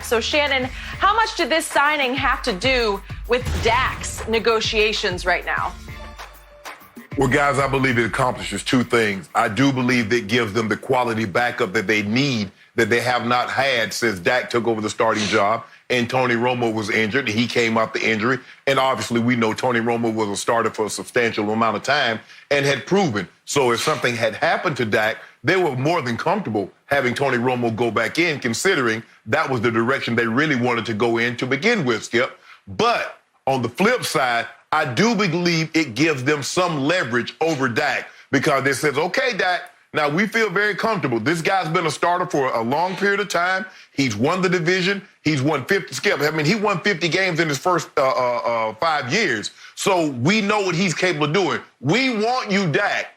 So, Shannon, how much did this signing have to do with Dak's negotiations right now? Well, guys, I believe it accomplishes two things. I do believe that it gives them the quality backup that they need, that they have not had since Dak took over the starting job and Tony Romo was injured. He came off the injury. And obviously, we know Tony Romo was a starter for a substantial amount of time and had proven. So if something had happened to Dak, they were more than comfortable having Tony Romo go back in, considering that was the direction they really wanted to go in to begin with, Skip. But on the flip side, I do believe it gives them some leverage over Dak because it says, okay, Dak, now we feel very comfortable. This guy's been a starter for a long period of time. He's won the division. He's won 50, Skip. I mean, he won 50 games in his first 5 years. So we know what he's capable of doing. We want you, Dak,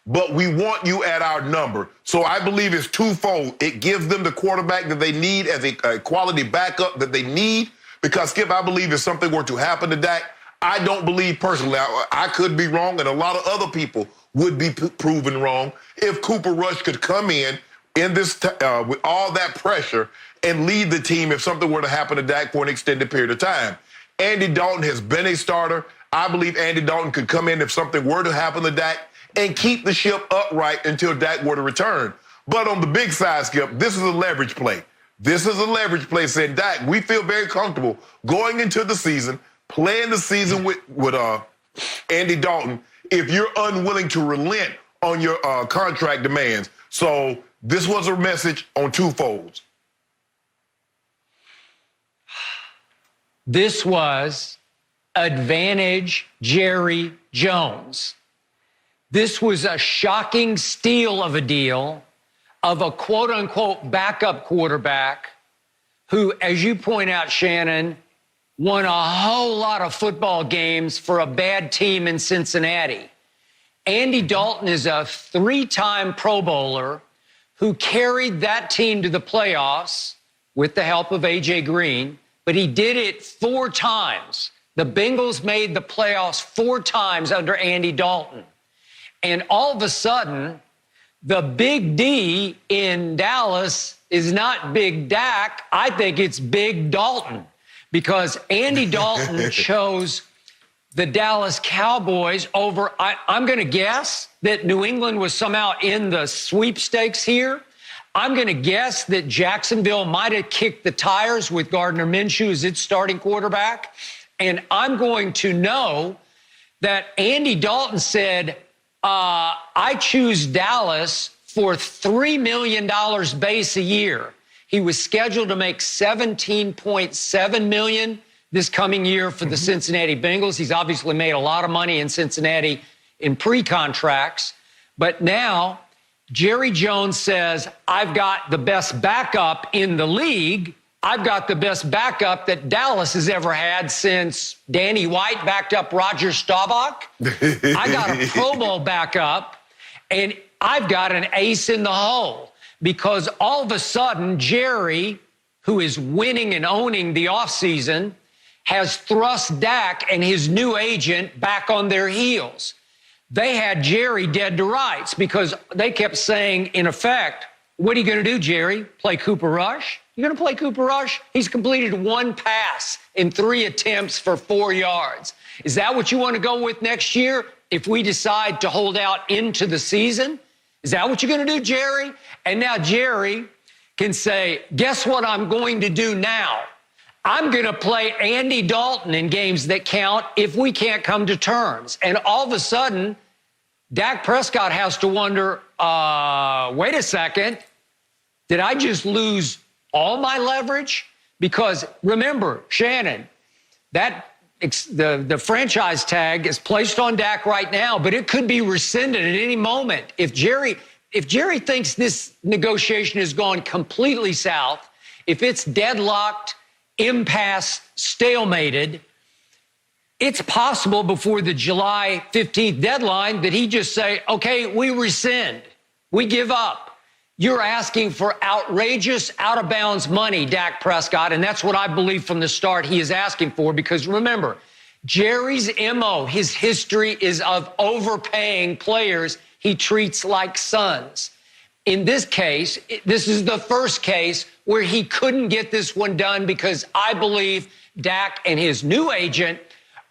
but we want you at our number. So I believe it's twofold. It gives them the quarterback that they need as a quality backup that they need because, Skip, I believe if something were to happen to Dak, I don't believe personally, I could be wrong, and a lot of other people would be proven wrong if Cooper Rush could come in this with all that pressure and lead the team if something were to happen to Dak for an extended period of time. Andy Dalton has been a starter. I believe Andy Dalton could come in if something were to happen to Dak and keep the ship upright until Dak were to return. But on the big side, Skip, this is a leverage play. This is a leverage play saying, Dak, we feel very comfortable going into the season, playing the season with Andy Dalton if you're unwilling to relent on your contract demands. So this was a message on two folds. This was advantage Jerry Jones. This was a shocking steal of a deal of a quote-unquote backup quarterback who, as you point out, Shannon, won a whole lot of football games for a bad team in Cincinnati. Andy Dalton is a 3-time Pro Bowler who carried that team to the playoffs with the help of A.J. Green, but he did it 4 times. The Bengals made the playoffs 4 times under Andy Dalton. And all of a sudden, the big D in Dallas is not Big Dak. I think it's Big Dalton because Andy Dalton chose the Dallas Cowboys over, I'm going to guess that New England was somehow in the sweepstakes here. I'm going to guess that Jacksonville might have kicked the tires with Gardner Minshew as its starting quarterback. And I'm going to know that Andy Dalton said, I choose Dallas for $3 million base a year. He was scheduled to make $17.7 million this coming year for the Cincinnati Bengals. He's obviously made a lot of money in Cincinnati in pre-contracts. But now Jerry Jones says, I've got the best backup in the league. I've got the best backup that Dallas has ever had since Danny White backed up Roger Staubach. I got a Pro Bowl backup, and I've got an ace in the hole because all of a sudden, Jerry, who is winning and owning the offseason, has thrust Dak and his new agent back on their heels. They had Jerry dead to rights because they kept saying, in effect, what are you going to do, Jerry? Play Cooper Rush? You're going to play Cooper Rush? He's completed 1 pass in 3 attempts for 4 yards. Is that what you want to go with next year if we decide to hold out into the season? Is that what you're going to do, Jerry? And now Jerry can say, guess what I'm going to do now? I'm going to play Andy Dalton in games that count if we can't come to terms. And all of a sudden, Dak Prescott has to wonder, wait a second, did I just lose all my leverage? Because remember, Shannon, the franchise tag is placed on Dak right now, but it could be rescinded at any moment. If Jerry thinks this negotiation has gone completely south, if it's deadlocked, impasse, stalemated, it's possible before the July 15th deadline that he just say, okay, we rescind, we give up. You're asking for outrageous, out-of-bounds money, Dak Prescott, and that's what I believe from the start he is asking for because remember, Jerry's MO, his history is of overpaying players he treats like sons. in this case, this is the first case where he couldn't get this one done because I believe Dak and his new agent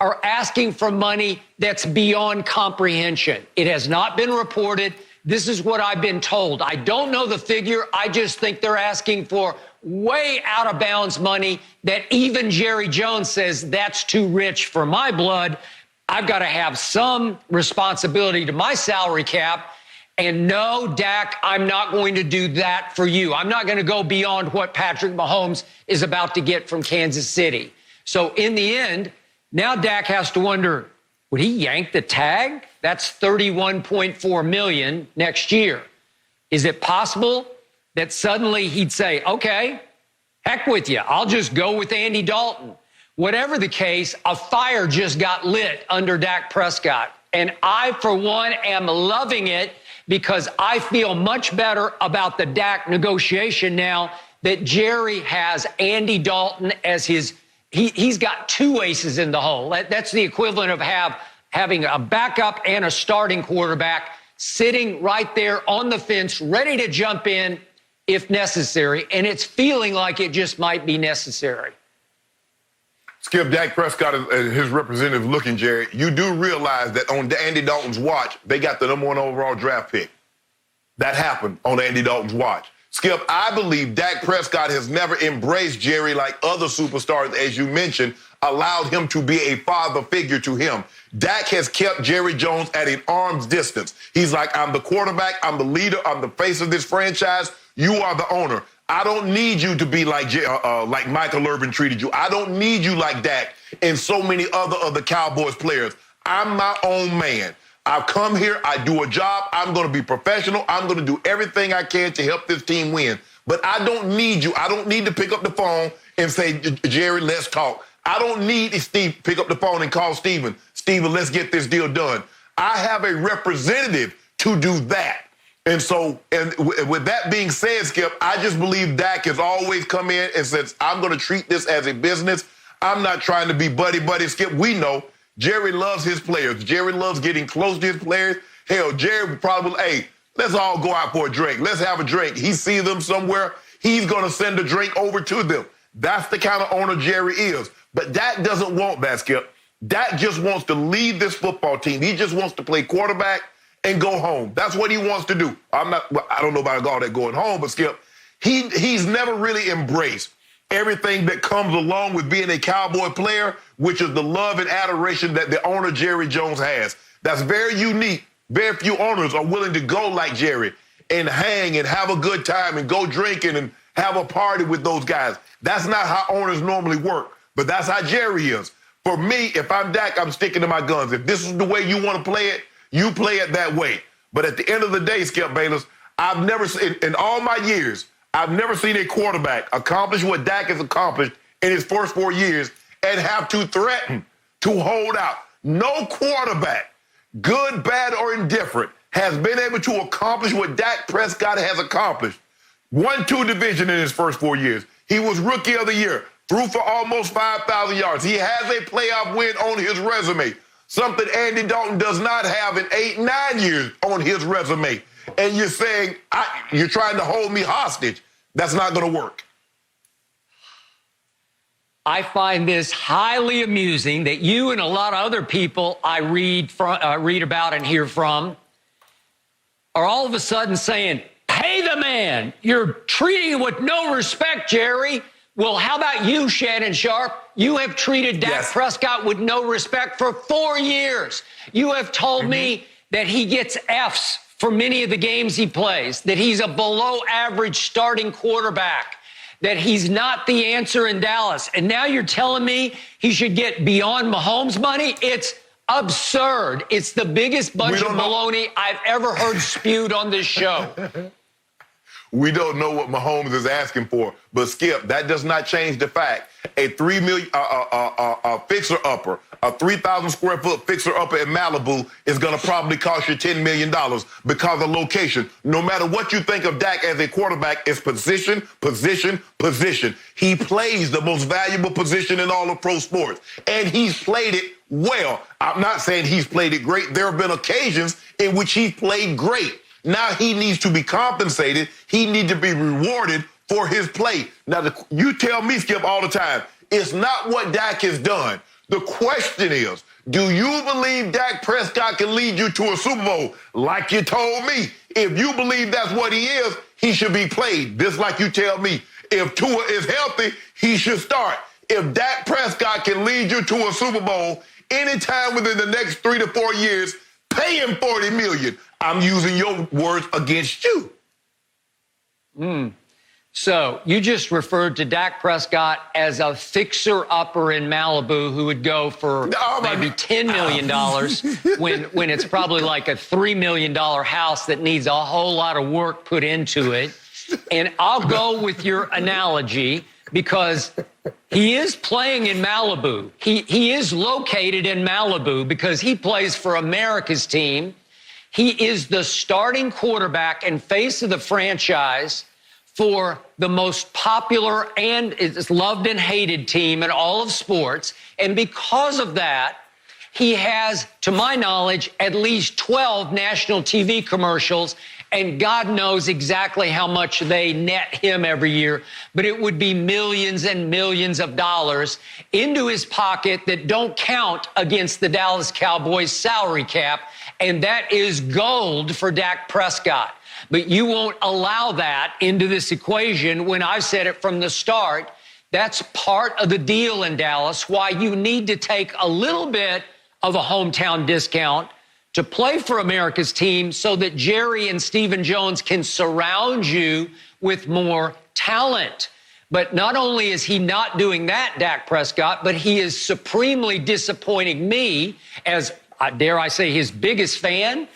are asking for money that's beyond comprehension. It has not been reported. This is what I've been told. I don't know the figure. I just think they're asking for way out of bounds money that even Jerry Jones says that's too rich for my blood. I've got to have some responsibility to my salary cap. And no, Dak, I'm not going to do that for you. I'm not going to go beyond what Patrick Mahomes is about to get from Kansas City. So in the end, now Dak has to wonder, would he yank the tag? That's $31.4 million next year. Is it possible that suddenly he'd say, okay, heck with you, I'll just go with Andy Dalton? Whatever the case, a fire just got lit under Dak Prescott. And I, for one, am loving it because I feel much better about the Dak negotiation now that Jerry has Andy Dalton as his, he's got two aces in the hole. That's the equivalent of having a backup and a starting quarterback sitting right there on the fence, ready to jump in if necessary. And it's feeling like it just might be necessary. Skip, Dak Prescott and his representative looking, Jerry, you do realize that on Andy Dalton's watch, they got the #1 overall draft pick. That happened on Andy Dalton's watch. Skip, I believe Dak Prescott has never embraced Jerry like other superstars, as you mentioned, allowed him to be a father figure to him. Dak has kept Jerry Jones at an arm's distance. He's like, I'm the quarterback, I'm the leader, I'm the face of this franchise. You are the owner. I don't need you to be like Michael Irvin treated you. I don't need you like Dak and so many other of the Cowboys players. I'm my own man. I've come here, I do a job, I'm going to be professional, I'm going to do everything I can to help this team win. But I don't need you. I don't need to pick up the phone and say, Jerry, let's talk. I don't need Steve pick up the phone and call Steven. Steven, let's get this deal done. I have a representative to do that. And so, and with that being said, Skip, I just believe Dak has always come in and says, I'm going to treat this as a business. I'm not trying to be buddy-buddy. Skip, we know Jerry loves his players. Jerry loves getting close to his players. Hell, Jerry would probably, hey, let's all go out for a drink. Let's have a drink. He sees them somewhere. He's going to send a drink over to them. That's the kind of owner Jerry is. But Dak doesn't want that, Skip. Dak just wants to lead this football team. He just wants to play quarterback and go home. That's what he wants to do. I don't know about all that going home, but Skip, he's never really embraced everything that comes along with being a Cowboy player, which is the love and adoration that the owner Jerry Jones has. That's very unique. Very few owners are willing to go like Jerry and hang and have a good time and go drinking and have a party with those guys. That's not how owners normally work, but that's how Jerry is. For me, if I'm Dak, I'm sticking to my guns. If this is the way you want to play it, you play it that way. But at the end of the day, Skip Bayless, I've never seen, in all my years, I've never seen a quarterback accomplish what Dak has accomplished in his first 4 years and have to threaten to hold out. No quarterback, good, bad, or indifferent, has been able to accomplish what Dak Prescott has accomplished. Won 2 divisions in his first 4 years. He was Rookie of the Year, threw for almost 5,000 yards. He has a playoff win on his resume, something Andy Dalton does not have in 8, 9 years on his resume. And you're saying, you're trying to hold me hostage. That's not going to work. I find this highly amusing that you and a lot of other people I read about and hear from are all of a sudden saying, pay the man. You're treating him with no respect, Jerry. Well, how about you, Shannon Sharpe? You have treated Dak Prescott with no respect for 4 years. You have told me that he gets Fs for many of the games he plays, that he's a below-average starting quarterback, that he's not the answer in Dallas. And now you're telling me he should get beyond Mahomes money? It's absurd. It's the biggest bunch of baloney I've ever heard spewed on this show. We don't know what Mahomes is asking for, but Skip, that does not change the fact a $3 million fixer-upper, a 3,000 square foot fixer-upper in Malibu is going to probably cost you $10 million because of location. No matter what you think of Dak as a quarterback, it's position, position, position. He plays the most valuable position in all of pro sports, and he's played it well. I'm not saying he's played it great. There have been occasions in which he's played great. Now he needs to be compensated. He needs to be rewarded for his play. Now, you tell me, Skip, all the time, it's not what Dak has done. The question is, do you believe Dak Prescott can lead you to a Super Bowl? Like you told me, if you believe that's what he is, he should be played. Just like you tell me, if Tua is healthy, he should start. If Dak Prescott can lead you to a Super Bowl anytime within the next 3 to 4 years, pay him $40 million. I'm using your words against you. So you just referred to Dak Prescott as a fixer-upper in Malibu who would go for maybe $10 million when it's probably like a $3 million house that needs a whole lot of work put into it. And I'll go with your analogy because he is playing in Malibu. He is located in Malibu because he plays for America's team. He is the starting quarterback and face of the franchise for the most popular and is loved and hated team in all of sports. And because of that, he has, to my knowledge, at least 12 national TV commercials, and God knows exactly how much they net him every year, but it would be millions and millions of dollars into his pocket that don't count against the Dallas Cowboys salary cap, and that is gold for Dak Prescott. But you won't allow that into this equation when I've said it from the start. That's part of the deal in Dallas, why you need to take a little bit of a hometown discount to play for America's team so that Jerry and Stephen Jones can surround you with more talent. But not only is he not doing that, Dak Prescott, but he is supremely disappointing me as, dare I say, his biggest fan,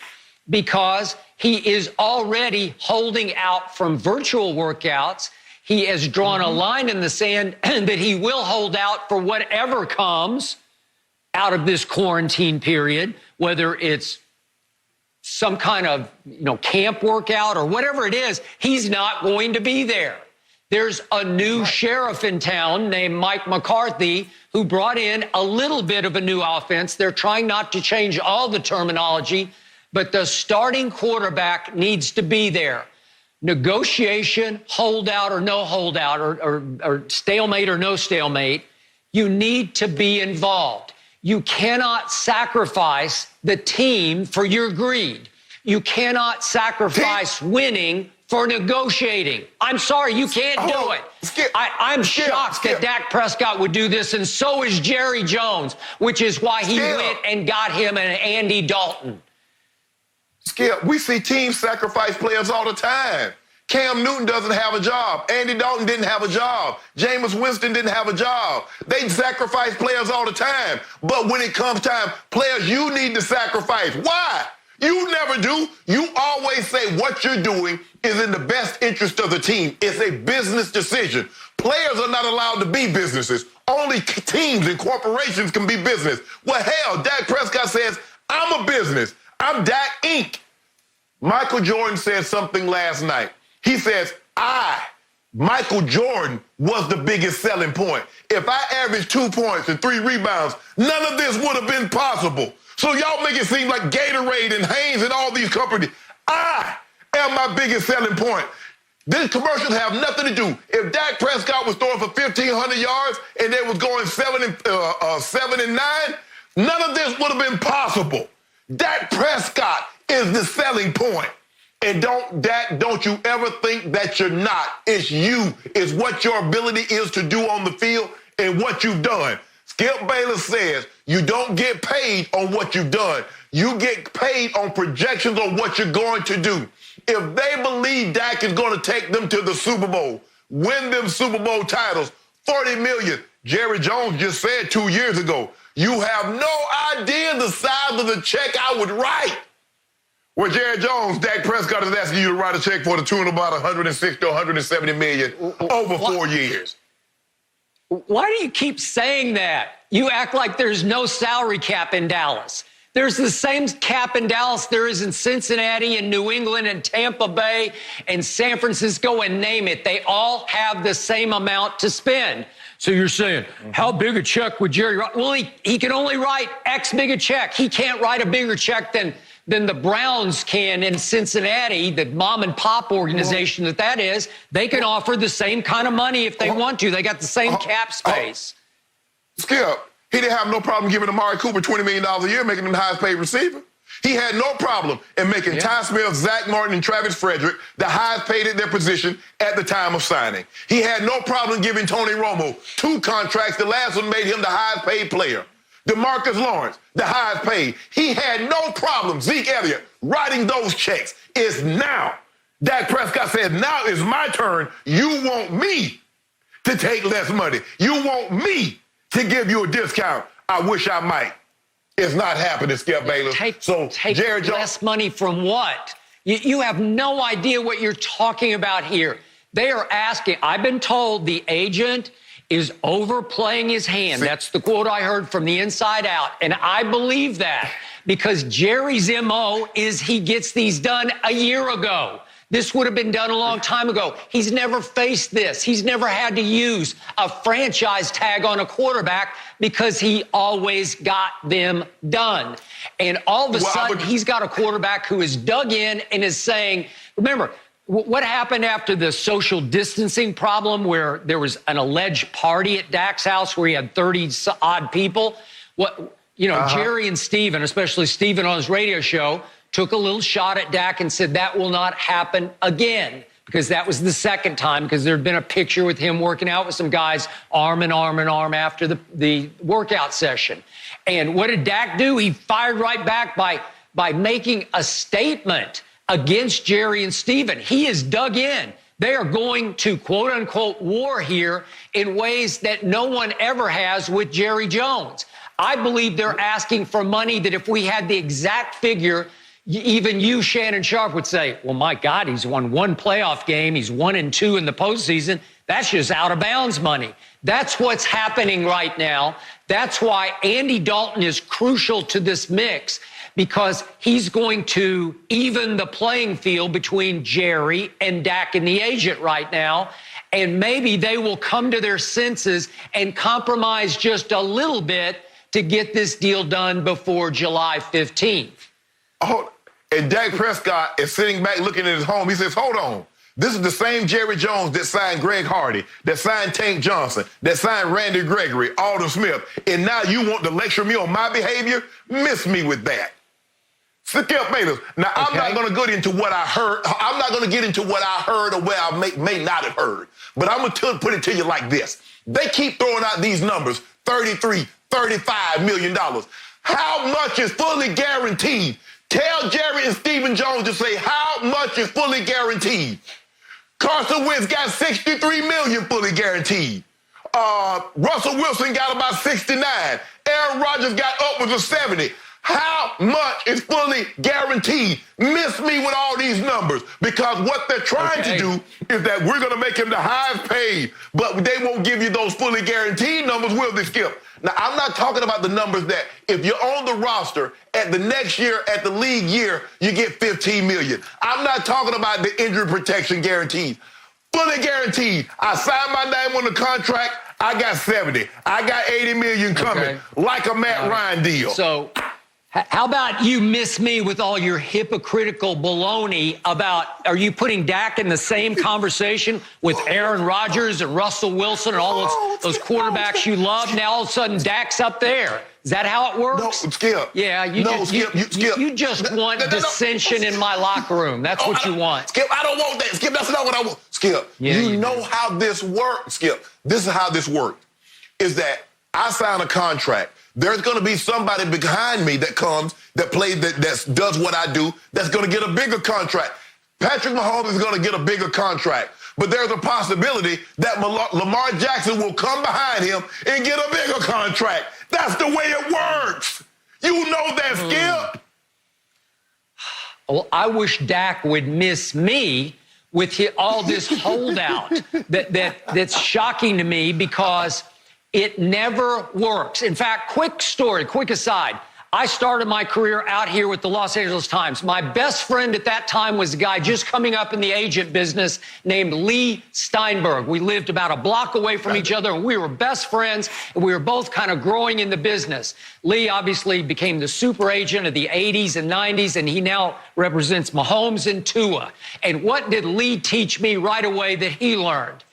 because he is already holding out from virtual workouts. He has drawn a line in the sand that he will hold out for whatever comes out of this quarantine period, whether it's some kind of, camp workout or whatever it is, he's not going to be there. There's a new sheriff in town named Mike McCarthy who brought in a little bit of a new offense. They're trying not to change all the terminology, but the starting quarterback needs to be there. Negotiation, holdout or no holdout, or stalemate or no stalemate, you need to be involved. You cannot sacrifice the team for your greed. You cannot sacrifice winning for negotiating. I'm sorry, you can't do it. I'm shocked that Dak Prescott would do this, and so is Jerry Jones, which is why he went and got him an Andy Dalton. Skip, we see teams sacrifice players all the time. Cam Newton doesn't have a job. Andy Dalton didn't have a job. Jameis Winston didn't have a job. They sacrifice players all the time. But when it comes time, players you need to sacrifice. Why? You never do. You always say what you're doing is in the best interest of the team. It's a business decision. Players are not allowed to be businesses. Only teams and corporations can be business. Well, hell, Dak Prescott says, I'm a business. I'm Dak Inc. Michael Jordan said something last night. He says, Michael Jordan, was the biggest selling point. If I averaged 2 points and 3 rebounds, none of this would have been possible. So y'all make it seem like Gatorade and Hanes and all these companies, I am my biggest selling point. These commercials have nothing to do. If Dak Prescott was throwing for 1,500 yards and they was going 7 and 9, none of this would have been possible. Dak Prescott is the selling point. And don't you ever think that you're not. It's you. It's what your ability is to do on the field and what you've done. Skip Bayless says you don't get paid on what you've done. You get paid on projections on what you're going to do. If they believe Dak is going to take them to the Super Bowl, win them Super Bowl titles, $40 million. Jerry Jones just said 2 years ago, you have no idea the size of the check I would write. Well, Jerry Jones, Dak Prescott is asking you to write a check for the tune of about $160 or $170 million over 4 years. Why do you keep saying that? You act like there's no salary cap in Dallas. There's the same cap in Dallas there is in Cincinnati and New England and Tampa Bay and San Francisco and name it. They all have the same amount to spend. So you're saying, how big a check would Jerry write? Well, he can only write X big a check. He can't write a bigger check than than the Browns can in Cincinnati, the mom and pop organization that is. They can offer the same kind of money if they want to. They got the same cap space. Skip, he didn't have no problem giving Amari Cooper $20 million a year, making him the highest paid receiver. He had no problem in making Ty Smith, Zach Martin, and Travis Frederick the highest paid at their position at the time of signing. He had no problem giving Tony Romo 2 contracts. The last one made him the highest paid player. DeMarcus Lawrence, the highest paid. He had no problem, Zeke Elliott, writing those checks. It's now. Dak Prescott said, now is my turn. You want me to take less money. You want me to give you a discount. I wish I might. It's not happening, Skip Bayless. Take Jerry Jones, less money from what? You have no idea what you're talking about here. They are asking. I've been told the agent is overplaying his hand. That's the quote I heard from the inside out. And I believe that because Jerry's MO is he gets these done a year ago. This would have been done a long time ago. He's never faced this. He's never had to use a franchise tag on a quarterback because he always got them done. And all of a sudden, he's got a quarterback who is dug in and is saying, remember, what happened after the social distancing problem where there was an alleged party at Dak's house where he had 30-odd people? Jerry and Steven, especially Steven on his radio show, took a little shot at Dak and said that will not happen again because that was the second time because there had been a picture with him working out with some guys arm in arm after the workout session. And what did Dak do? He fired right back by making a statement against Jerry and Steven. He is dug in. They are going to, quote unquote, war here in ways that no one ever has with Jerry Jones. I believe they're asking for money that if we had the exact figure, even you, Shannon Sharpe, would say, well, my God, he's won 1 playoff game. He's 1-2 in the postseason. That's just out of bounds money. That's what's happening right now. That's why Andy Dalton is crucial to this mix because he's going to even the playing field between Jerry and Dak and the agent right now. And maybe they will come to their senses and compromise just a little bit to get this deal done before July 15th. And Dak Prescott is sitting back looking at his home. He says, hold on. This is the same Jerry Jones that signed Greg Hardy, that signed Tank Johnson, that signed Randy Gregory, Alden Smith. And now you want to lecture me on my behavior? Miss me with that. Skip Bayless. Now, I'm not going to get into what I heard. I'm not going to get into what I heard or what I may not have heard. But I'm going to put it to you like this. They keep throwing out these numbers, $33, $35 million. How much is fully guaranteed? Tell Jerry and Stephen Jones to say how much is fully guaranteed. Carson Wentz got $63 million fully guaranteed. Russell Wilson got about 69. Aaron Rodgers got upwards of 70. How much is fully guaranteed? Miss me with all these numbers because what they're trying to do is that we're going to make him the highest paid, but they won't give you those fully guaranteed numbers, will they, Skip? Now, I'm not talking about the numbers that if you're on the roster at the next year, at the league year, you get $15 million. I'm not talking about the injury protection guarantees. Fully guaranteed. I signed my name on the contract. I got 70. I got 80 million coming, like a Matt Ryan deal. So how about you miss me with all your hypocritical baloney about, are you putting Dak in the same conversation with Aaron Rodgers and Russell Wilson and all those quarterbacks you love? Now all of a sudden Dak's up there. Is that how it works? No, Skip. Yeah, you just want dissension in my locker room. That's what you want. Skip, I don't want that. Skip, that's not what I want. Skip, you know how this works, Skip. This is how this worked. Is that I sign a contract. There's going to be somebody behind me that comes, that plays, that does what I do, that's going to get a bigger contract. Patrick Mahomes is going to get a bigger contract. But there's a possibility that Lamar Jackson will come behind him and get a bigger contract. That's the way it works. You know that, Skip. Well, I wish Dak would miss me with all this holdout that's shocking to me because it never works. In fact, quick aside. I started my career out here with the Los Angeles Times. My best friend at that time was a guy just coming up in the agent business named Lee Steinberg. We lived about a block away from each other, and we were best friends, and we were both kind of growing in the business. Lee obviously became the super agent of the 80s and 90s, and he now represents Mahomes and Tua. And what did Lee teach me right away that he learned?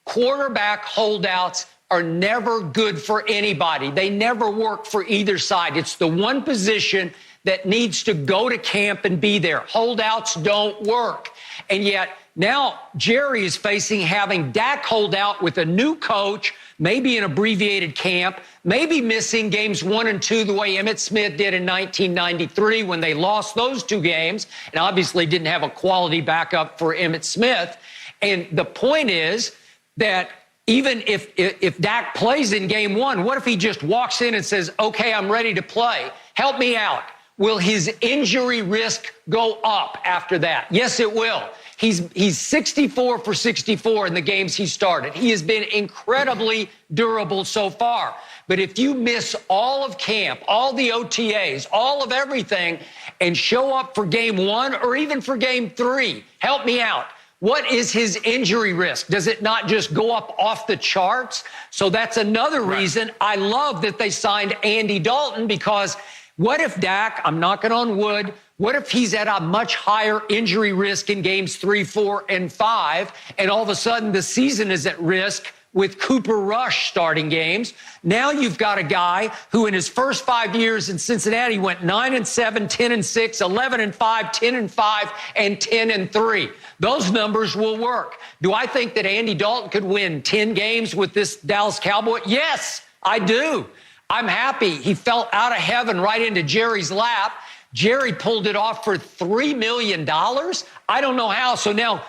Quarterback holdouts are never good for anybody. They never work for either side. It's the one position that needs to go to camp and be there. Holdouts don't work. And yet now Jerry is facing having Dak hold out with a new coach, maybe an abbreviated camp, maybe missing games 1 and 2 the way Emmitt Smith did in 1993 when they lost those 2 games and obviously didn't have a quality backup for Emmitt Smith. And the point is that even if Dak plays in game 1, what if he just walks in and says, okay, I'm ready to play? Help me out. Will his injury risk go up after that? Yes, it will. He's 64 for 64 in the games he started. He has been incredibly durable so far. But if you miss all of camp, all the OTAs, all of everything, and show up for game 1 or even for game 3, help me out. What is his injury risk? Does it not just go up off the charts? So that's another reason I love that they signed Andy Dalton, because what if Dak, I'm knocking on wood, what if he's at a much higher injury risk in games 3, 4, and 5, and all of a sudden the season is at risk with Cooper Rush starting games? Now you've got a guy who in his first 5 years in Cincinnati went 9-7, 10-6, 11-5, 10-5, and 10-3. Those numbers will work. Do I think that Andy Dalton could win 10 games with this Dallas Cowboy? Yes, I do. I'm happy. He fell out of heaven right into Jerry's lap. Jerry pulled it off for $3 million. I don't know how. So now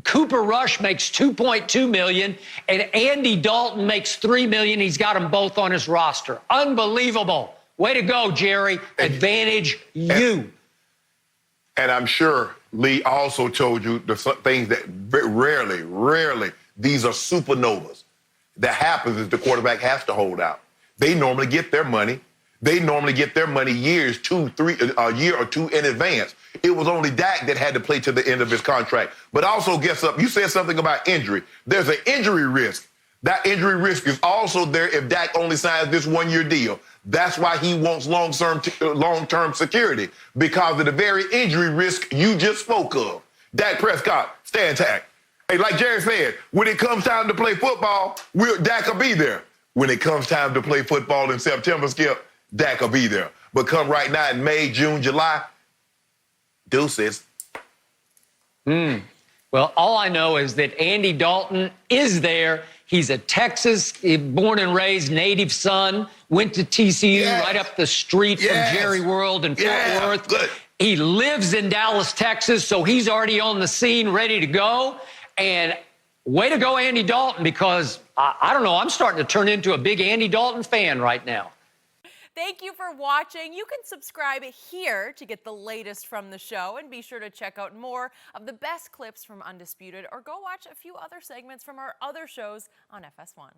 Cooper Rush makes $2.2 million, and Andy Dalton makes $3 million. He's got them both on his roster. Unbelievable. Way to go, Jerry. Advantage you. And I'm sure Lee also told you the things that rarely, these are supernovas. That happens is the quarterback has to hold out. They normally get their money. They normally get their money years, 2, 3, a year or 2 in advance. It was only Dak that had to play to the end of his contract. But also, guess what? You said something about injury. There's an injury risk. That injury risk is also there if Dak only signs this 1-year deal. That's why he wants long-term security, because of the very injury risk you just spoke of. Dak Prescott, stand tag. Hey, like Jerry said, when it comes time to play football, Dak will be there. When it comes time to play football in September, Skip, Dak will be there. But come right now in May, June, July, deuces. Well, all I know is that Andy Dalton is there. He's a Texas born and raised native son, went to TCU right up the street from Jerry World in Fort Worth. Good. He lives in Dallas, Texas, so he's already on the scene, ready to go. And way to go, Andy Dalton, because I don't know, I'm starting to turn into a big Andy Dalton fan right now. Thank you for watching. You can subscribe here to get the latest from the show, and be sure to check out more of the best clips from Undisputed, or go watch a few other segments from our other shows on FS1.